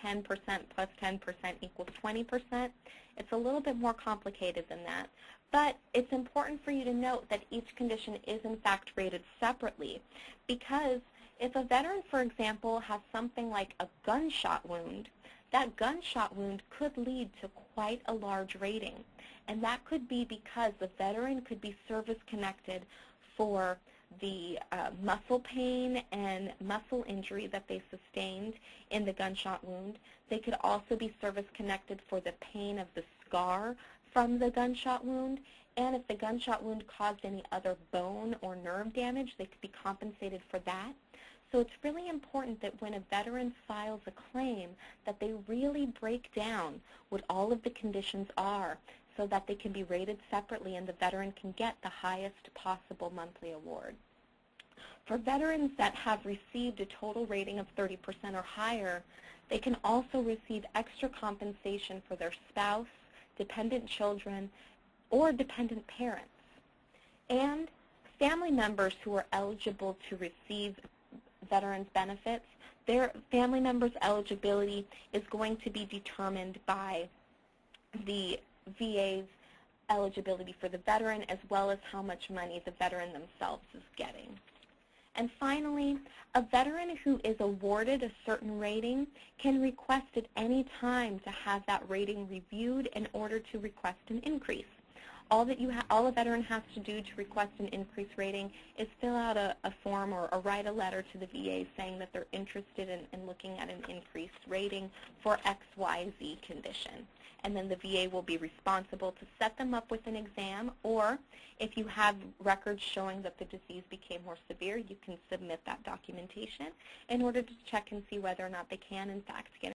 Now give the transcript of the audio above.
10% plus 10% equals 20%. It's a little bit more complicated than that. But it's important for you to note that each condition is in fact rated separately, because if a veteran, for example, has something like a gunshot wound, that gunshot wound could lead to quite a large rating. And that could be because the veteran could be service-connected for the muscle pain and muscle injury that they sustained in the gunshot wound. They could also be service-connected for the pain of the scar from the gunshot wound. And if the gunshot wound caused any other bone or nerve damage, they could be compensated for that. So it's really important that when a veteran files a claim that they really break down what all of the conditions are so that they can be rated separately and the veteran can get the highest possible monthly award. For veterans that have received a total rating of 30% or higher, they can also receive extra compensation for their spouse, dependent children, or dependent parents. And family members who are eligible to receive veterans benefits, their family members' eligibility is going to be determined by the VA's eligibility for the veteran, as well as how much money the veteran themselves is getting. And finally, a veteran who is awarded a certain rating can request at any time to have that rating reviewed in order to request an increase. All a veteran has to do to request an increased rating is fill out a form or write a letter to the VA saying that they're interested in looking at an increased rating for XYZ condition. And then the VA will be responsible to set them up with an exam, or if you have records showing that the disease became more severe, you can submit that documentation in order to check and see whether or not they can in fact get